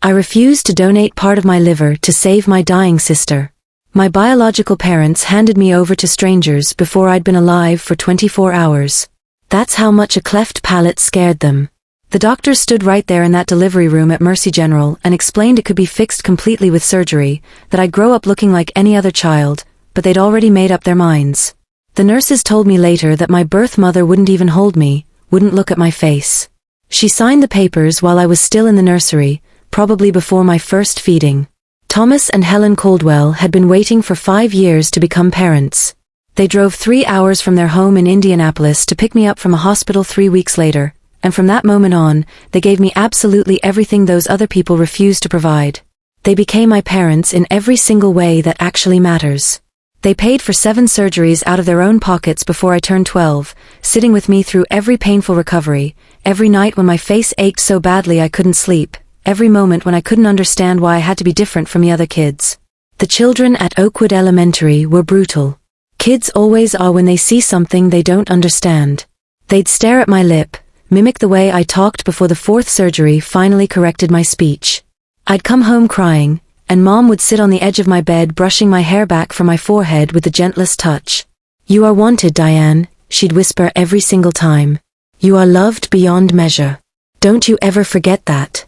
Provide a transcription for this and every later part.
I refused to donate part of my liver to save my dying sister. My biological parents handed me over to strangers before I'd been alive for 24 hours. That's how much a cleft palate scared them. The doctors stood right there in that delivery room at Mercy General and explained it could be fixed completely with surgery, that I'd grow up looking like any other child, but they'd already made up their minds. The nurses told me later that my birth mother wouldn't even hold me, wouldn't look at my face. She signed the papers while I was still in the nursery, probably before my first feeding. Thomas and Helen Caldwell had been waiting for 5 years to become parents. They drove 3 hours from their home in Indianapolis to pick me up from a hospital 3 weeks later, and from that moment on, they gave me absolutely everything those other people refused to provide. They became my parents in every single way that actually matters. They paid for 7 surgeries out of their own pockets before I turned 12, sitting with me through every painful recovery, every night when my face ached so badly I couldn't sleep, every moment when I couldn't understand why I had to be different from the other kids. The children at Oakwood Elementary were brutal. Kids always are when they see something they don't understand. They'd stare at my lip, mimic the way I talked before the 4th surgery finally corrected my speech. I'd come home crying, and Mom would sit on the edge of my bed brushing my hair back from my forehead with the gentlest touch. "You are wanted, Diane," she'd whisper every single time. "You are loved beyond measure. Don't you ever forget that."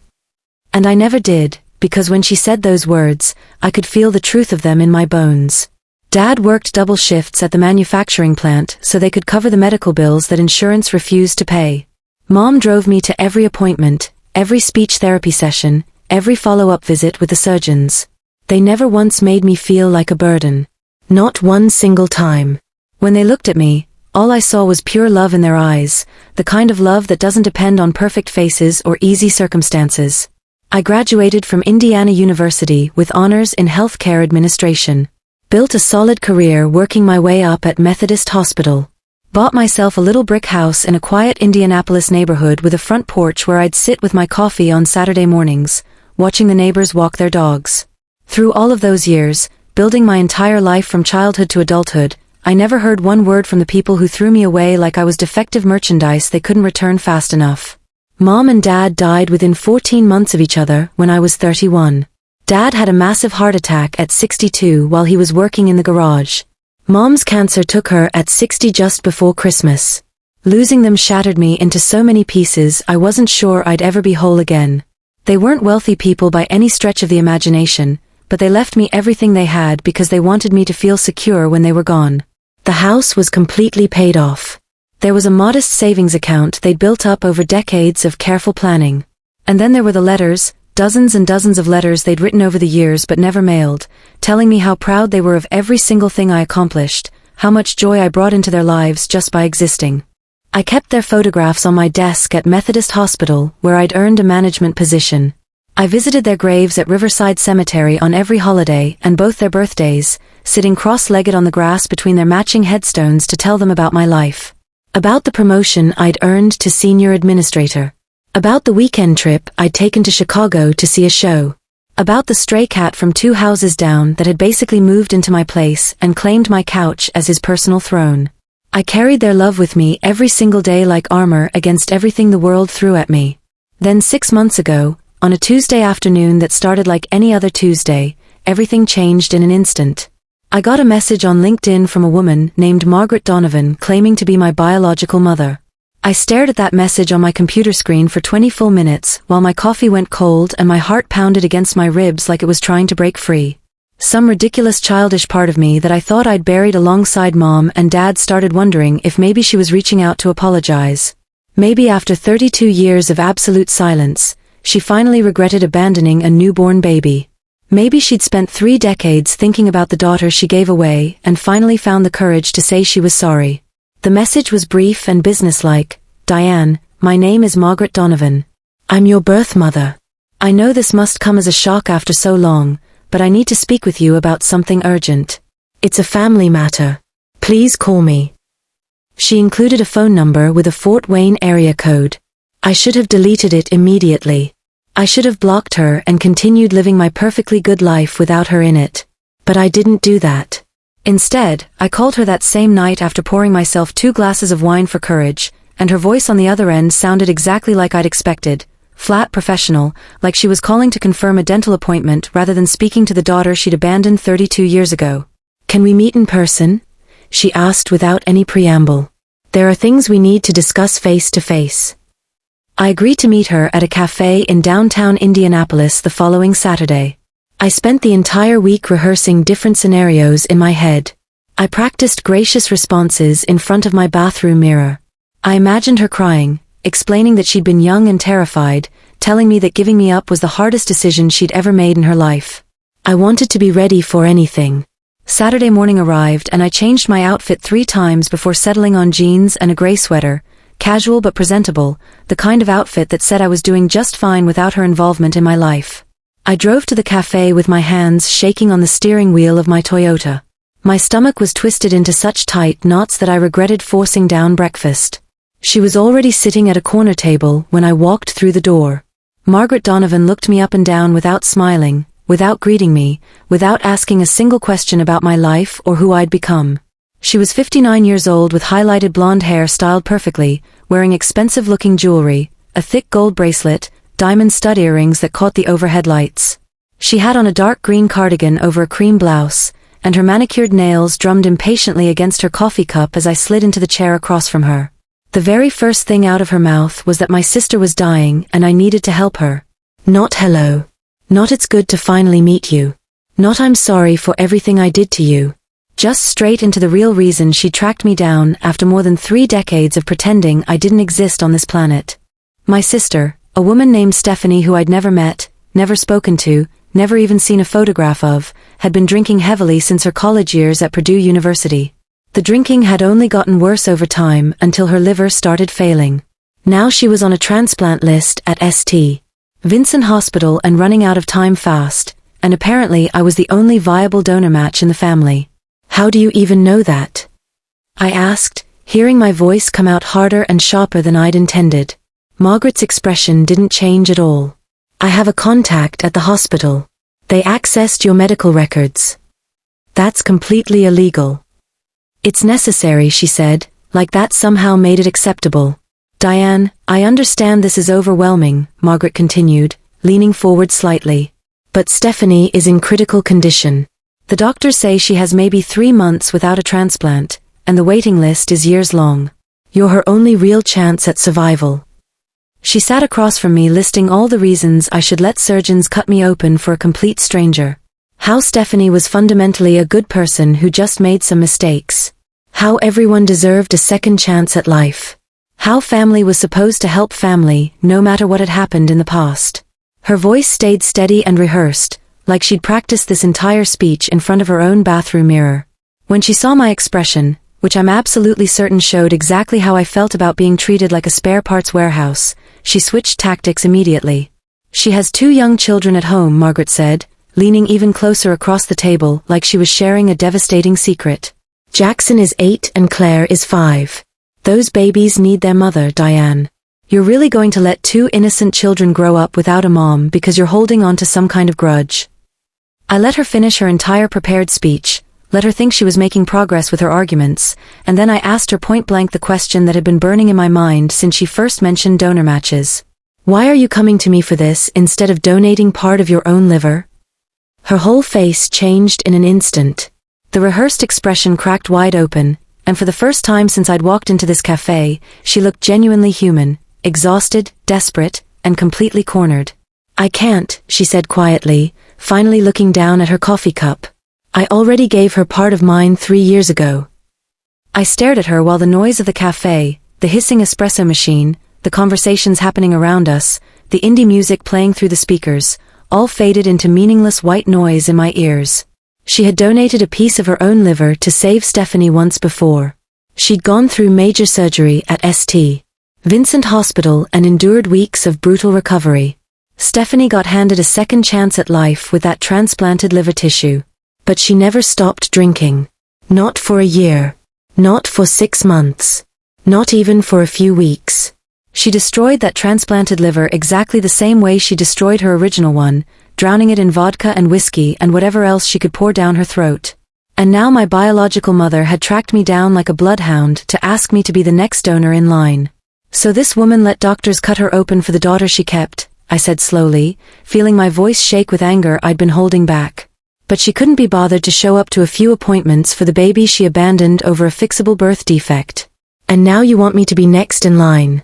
And I never did, because when she said those words, I could feel the truth of them in my bones. Dad worked double shifts at the manufacturing plant so they could cover the medical bills that insurance refused to pay. Mom drove me to every appointment, every speech therapy session, every follow-up visit with the surgeons. They never once made me feel like a burden. Not one single time. When they looked at me, all I saw was pure love in their eyes, the kind of love that doesn't depend on perfect faces or easy circumstances. I graduated from Indiana University with honors in healthcare administration. Built a solid career working my way up at Methodist Hospital. Bought myself a little brick house in a quiet Indianapolis neighborhood with a front porch where I'd sit with my coffee on Saturday mornings, watching the neighbors walk their dogs. Through all of those years, building my entire life from childhood to adulthood, I never heard one word from the people who threw me away like I was defective merchandise they couldn't return fast enough. Mom and Dad died within 14 months of each other when I was 31. Dad had a massive heart attack at 62 while he was working in the garage. Mom's cancer took her at 60 just before Christmas. Losing them shattered me into so many pieces I wasn't sure I'd ever be whole again. They weren't wealthy people by any stretch of the imagination, but they left me everything they had because they wanted me to feel secure when they were gone. The house was completely paid off. There was a modest savings account they'd built up over decades of careful planning. And then there were the letters, dozens and dozens of letters they'd written over the years but never mailed, telling me how proud they were of every single thing I accomplished, how much joy I brought into their lives just by existing. I kept their photographs on my desk at Methodist Hospital, where I'd earned a management position. I visited their graves at Riverside Cemetery on every holiday and both their birthdays, sitting cross-legged on the grass between their matching headstones to tell them about my life. About the promotion I'd earned to senior administrator. About the weekend trip I'd taken to Chicago to see a show. About the stray cat from 2 houses down that had basically moved into my place and claimed my couch as his personal throne. I carried their love with me every single day like armor against everything the world threw at me. Then 6 months ago, on a Tuesday afternoon that started like any other Tuesday, everything changed in an instant. I got a message on LinkedIn from a woman named Margaret Donovan claiming to be my biological mother. I stared at that message on my computer screen for 20 full minutes while my coffee went cold and my heart pounded against my ribs like it was trying to break free. Some ridiculous childish part of me that I thought I'd buried alongside Mom and Dad started wondering if maybe she was reaching out to apologize. Maybe after 32 years of absolute silence, she finally regretted abandoning a newborn baby. Maybe she'd spent 3 decades thinking about the daughter she gave away and finally found the courage to say she was sorry. The message was brief and businesslike. "Diane, my name is Margaret Donovan. I'm your birth mother. I know this must come as a shock after so long, but I need to speak with you about something urgent. It's a family matter. Please call me." She included a phone number with a Fort Wayne area code. I should have deleted it immediately. I should have blocked her and continued living my perfectly good life without her in it. But I didn't do that. Instead, I called her that same night after pouring myself 2 glasses of wine for courage, and her voice on the other end sounded exactly like I'd expected, flat professional, like she was calling to confirm a dental appointment rather than speaking to the daughter she'd abandoned 32 years ago. "Can we meet in person?" she asked without any preamble. "There are things we need to discuss face to face." I agreed to meet her at a cafe in downtown Indianapolis the following Saturday. I spent the entire week rehearsing different scenarios in my head. I practiced gracious responses in front of my bathroom mirror. I imagined her crying, explaining that she'd been young and terrified, telling me that giving me up was the hardest decision she'd ever made in her life. I wanted to be ready for anything. Saturday morning arrived and I changed my outfit 3 times before settling on jeans and a gray sweater, casual but presentable, the kind of outfit that said I was doing just fine without her involvement in my life. I drove to the cafe with my hands shaking on the steering wheel of my Toyota. My stomach was twisted into such tight knots that I regretted forcing down breakfast. She was already sitting at a corner table when I walked through the door. Margaret Donovan looked me up and down without smiling, without greeting me, without asking a single question about my life or who I'd become. She was 59 years old with highlighted blonde hair styled perfectly, wearing expensive-looking jewelry, a thick gold bracelet, diamond stud earrings that caught the overhead lights. She had on a dark green cardigan over a cream blouse, and her manicured nails drummed impatiently against her coffee cup as I slid into the chair across from her. The very first thing out of her mouth was that my sister was dying and I needed to help her. Not hello. Not it's good to finally meet you. Not I'm sorry for everything I did to you. Just straight into the real reason she tracked me down after more than 3 decades of pretending I didn't exist on this planet. My sister, a woman named Stephanie who I'd never met, never spoken to, never even seen a photograph of, had been drinking heavily since her college years at Purdue University. The drinking had only gotten worse over time until her liver started failing. Now she was on a transplant list at St. Vincent Hospital and running out of time fast, and apparently I was the only viable donor match in the family. "How do you even know that?" I asked, hearing my voice come out harder and sharper than I'd intended. Margaret's expression didn't change at all. "I have a contact at the hospital. They accessed your medical records." "That's completely illegal." "It's necessary," she said, like that somehow made it acceptable. "Diane, I understand this is overwhelming," Margaret continued, leaning forward slightly. "But Stephanie is in critical condition. The doctors say she has maybe 3 months without a transplant, and the waiting list is years long. You're her only real chance at survival." She sat across from me listing all the reasons I should let surgeons cut me open for a complete stranger. How Stephanie was fundamentally a good person who just made some mistakes. How everyone deserved a second chance at life. How family was supposed to help family, no matter what had happened in the past. Her voice stayed steady and rehearsed, like she'd practiced this entire speech in front of her own bathroom mirror. When she saw my expression, which I'm absolutely certain showed exactly how I felt about being treated like a spare parts warehouse, she switched tactics immediately. "She has 2 young children at home," Margaret said, leaning even closer across the table like she was sharing a devastating secret. "Jackson is 8 and Claire is 5. Those babies need their mother, Diane. You're really going to let 2 innocent children grow up without a mom because you're holding on to some kind of grudge?" I let her finish her entire prepared speech, let her think she was making progress with her arguments, and then I asked her point-blank the question that had been burning in my mind since she first mentioned donor matches. "Why are you coming to me for this instead of donating part of your own liver?" Her whole face changed in an instant. The rehearsed expression cracked wide open, and for the first time since I'd walked into this cafe, she looked genuinely human, exhausted, desperate, and completely cornered. "I can't," she said quietly, finally looking down at her coffee cup. "I already gave her part of mine 3 years ago." I stared at her while the noise of the cafe, the hissing espresso machine, the conversations happening around us, the indie music playing through the speakers, all faded into meaningless white noise in my ears. She had donated a piece of her own liver to save Stephanie once before. She'd gone through major surgery at St. Vincent Hospital and endured weeks of brutal recovery. Stephanie got handed a second chance at life with that transplanted liver tissue. But she never stopped drinking. Not for a year. Not for 6 months. Not even for a few weeks. She destroyed that transplanted liver exactly the same way she destroyed her original one, drowning it in vodka and whiskey and whatever else she could pour down her throat. And now my biological mother had tracked me down like a bloodhound to ask me to be the next donor in line. So this woman let doctors cut her open for the daughter she kept, I said slowly, feeling my voice shake with anger I'd been holding back. But she couldn't be bothered to show up to a few appointments for the baby she abandoned over a fixable birth defect. And now you want me to be next in line.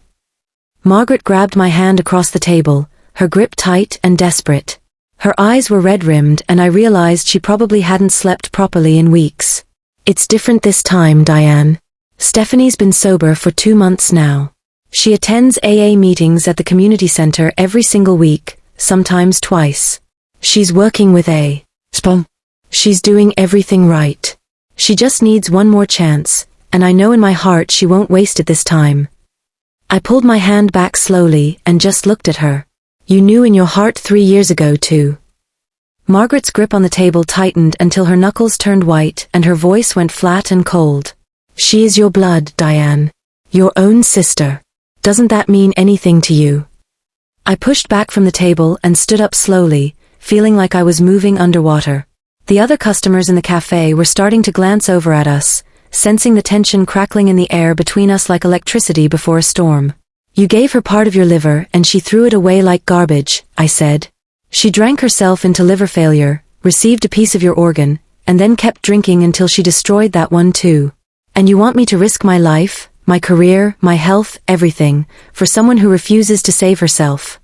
Margaret grabbed my hand across the table, her grip tight and desperate. Her eyes were red-rimmed and I realized she probably hadn't slept properly in weeks. It's different this time, Diane. Stephanie's been sober for 2 months now. She attends AA meetings at the community center every single week, sometimes twice. She's working with a spom. She's doing everything right. She just needs one more chance, and I know in my heart she won't waste it this time. I pulled my hand back slowly and just looked at her. You knew in your heart 3 years ago too. Margaret's grip on the table tightened until her knuckles turned white and her voice went flat and cold. She is your blood, Diane. Your own sister. Doesn't that mean anything to you? I pushed back from the table and stood up slowly, feeling like I was moving underwater. The other customers in the cafe were starting to glance over at us, sensing the tension crackling in the air between us like electricity before a storm. You gave her part of your liver and she threw it away like garbage, I said. She drank herself into liver failure, received a piece of your organ, and then kept drinking until she destroyed that one too. And you want me to risk my life, my career, my health, everything, for someone who refuses to save herself.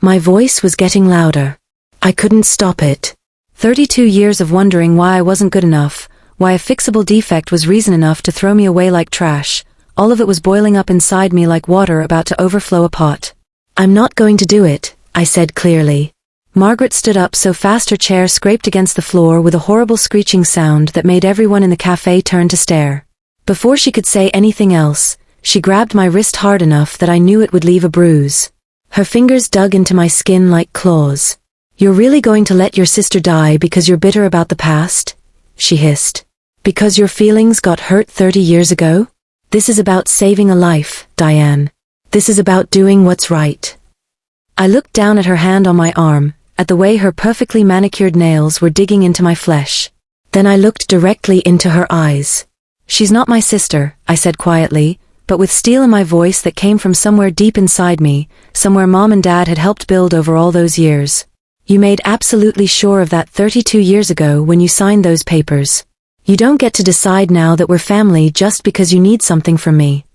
My voice was getting louder. I couldn't stop it. 32 years of wondering why I wasn't good enough, why a fixable defect was reason enough to throw me away like trash. All of it was boiling up inside me like water about to overflow a pot. I'm not going to do it, I said clearly. Margaret stood up so fast her chair scraped against the floor with a horrible screeching sound that made everyone in the cafe turn to stare. Before she could say anything else, she grabbed my wrist hard enough that I knew it would leave a bruise. Her fingers dug into my skin like claws. You're really going to let your sister die because you're bitter about the past? She hissed. Because your feelings got hurt 30 years ago? This is about saving a life, Diane. This is about doing what's right. I looked down at her hand on my arm, at the way her perfectly manicured nails were digging into my flesh. Then I looked directly into her eyes. She's not my sister, I said quietly, but with steel in my voice that came from somewhere deep inside me, somewhere Mom and Dad had helped build over all those years. You made absolutely sure of that 32 years ago when you signed those papers. You don't get to decide now that we're family just because you need something from me.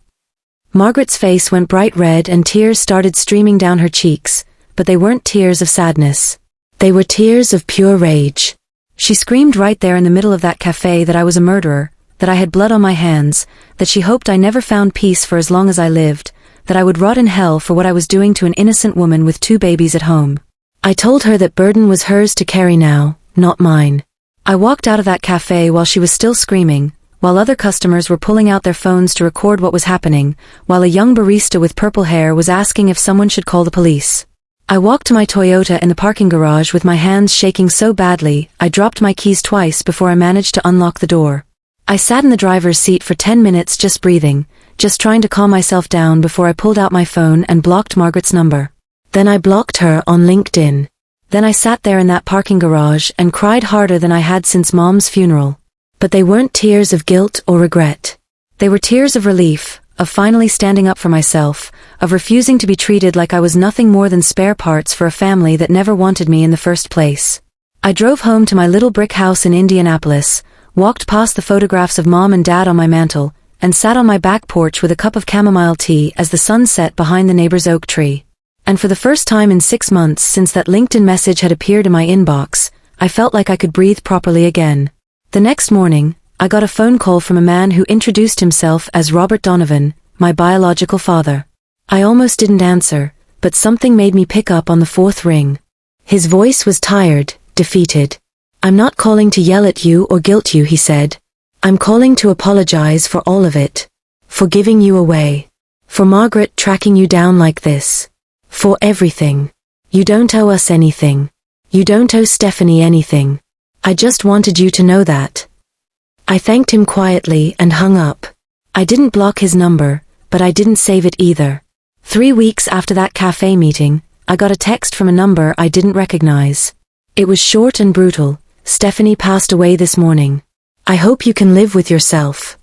Margaret's face went bright red and tears started streaming down her cheeks, but they weren't tears of sadness. They were tears of pure rage. She screamed right there in the middle of that cafe that I was a murderer, that I had blood on my hands, that she hoped I never found peace for as long as I lived, that I would rot in hell for what I was doing to an innocent woman with 2 babies at home. I told her that burden was hers to carry now, not mine. I walked out of that cafe while she was still screaming, while other customers were pulling out their phones to record what was happening, while a young barista with purple hair was asking if someone should call the police. I walked to my Toyota in the parking garage with my hands shaking so badly, I dropped my keys twice before I managed to unlock the door. I sat in the driver's seat for 10 minutes just breathing, just trying to calm myself down before I pulled out my phone and blocked Margaret's number. Then I blocked her on LinkedIn. Then I sat there in that parking garage and cried harder than I had since Mom's funeral. But they weren't tears of guilt or regret. They were tears of relief, of finally standing up for myself, of refusing to be treated like I was nothing more than spare parts for a family that never wanted me in the first place. I drove home to my little brick house in Indianapolis, walked past the photographs of Mom and Dad on my mantel, and sat on my back porch with a cup of chamomile tea as the sun set behind the neighbor's oak tree. And for the first time in 6 months since that LinkedIn message had appeared in my inbox, I felt like I could breathe properly again. The next morning, I got a phone call from a man who introduced himself as Robert Donovan, my biological father. I almost didn't answer, but something made me pick up on the 4th ring. His voice was tired, defeated. I'm not calling to yell at you or guilt you, he said. I'm calling to apologize for all of it. For giving you away. For Margaret tracking you down like this. For everything. You don't owe us anything. You don't owe Stephanie anything. I just wanted you to know that. I thanked him quietly and hung up. I didn't block his number, but I didn't save it either. 3 weeks after that cafe meeting, I got a text from a number I didn't recognize. It was short and brutal. Stephanie passed away this morning. I hope you can live with yourself.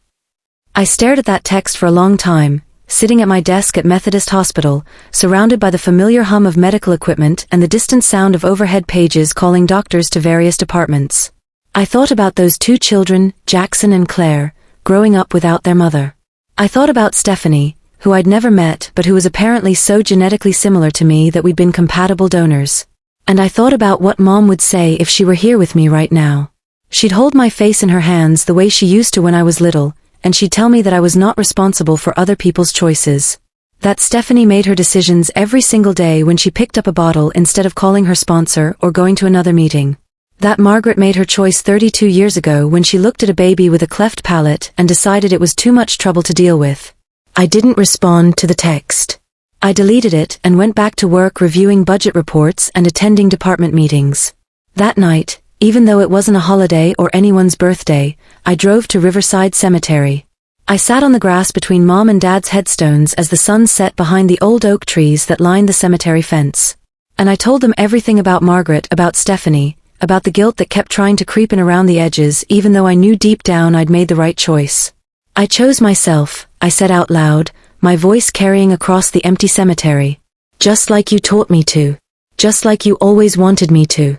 I stared at that text for a long time, sitting at my desk at Methodist Hospital, surrounded by the familiar hum of medical equipment and the distant sound of overhead pages calling doctors to various departments. I thought about those two children, Jackson and Claire, growing up without their mother. I thought about Stephanie, who I'd never met but who was apparently so genetically similar to me that we'd been compatible donors. And I thought about what Mom would say if she were here with me right now. She'd hold my face in her hands the way she used to when I was little, and she'd tell me that I was not responsible for other people's choices. That Stephanie made her decisions every single day when she picked up a bottle instead of calling her sponsor or going to another meeting. That Margaret made her choice 32 years ago when she looked at a baby with a cleft palate and decided it was too much trouble to deal with. I didn't respond to the text. I deleted it and went back to work reviewing budget reports and attending department meetings. That night, even though it wasn't a holiday or anyone's birthday, I drove to Riverside Cemetery. I sat on the grass between Mom and Dad's headstones as the sun set behind the old oak trees that lined the cemetery fence. And I told them everything about Margaret, about Stephanie, about the guilt that kept trying to creep in around the edges even though I knew deep down I'd made the right choice. I chose myself, I said out loud, my voice carrying across the empty cemetery. Just like you taught me to. Just like you always wanted me to.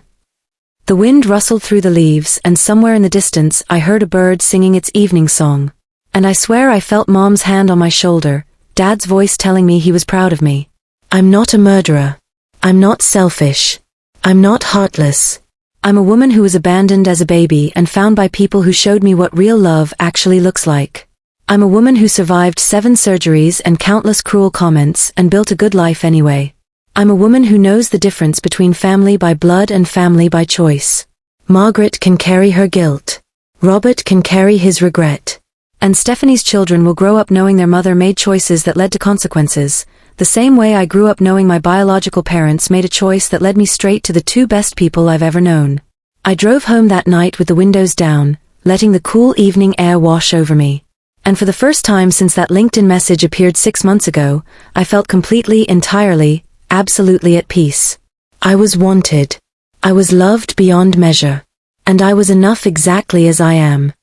The wind rustled through the leaves and somewhere in the distance I heard a bird singing its evening song. And I swear I felt Mom's hand on my shoulder, Dad's voice telling me he was proud of me. I'm not a murderer. I'm not selfish. I'm not heartless. I'm a woman who was abandoned as a baby and found by people who showed me what real love actually looks like. I'm a woman who survived 7 surgeries and countless cruel comments and built a good life anyway. I'm a woman who knows the difference between family by blood and family by choice. Margaret can carry her guilt. Robert can carry his regret. And Stephanie's children will grow up knowing their mother made choices that led to consequences, the same way I grew up knowing my biological parents made a choice that led me straight to the 2 best people I've ever known. I drove home that night with the windows down, letting the cool evening air wash over me. And for the first time since that LinkedIn message appeared 6 months ago, I felt completely, entirely, absolutely at peace. I was wanted. I was loved beyond measure. And I was enough exactly as I am.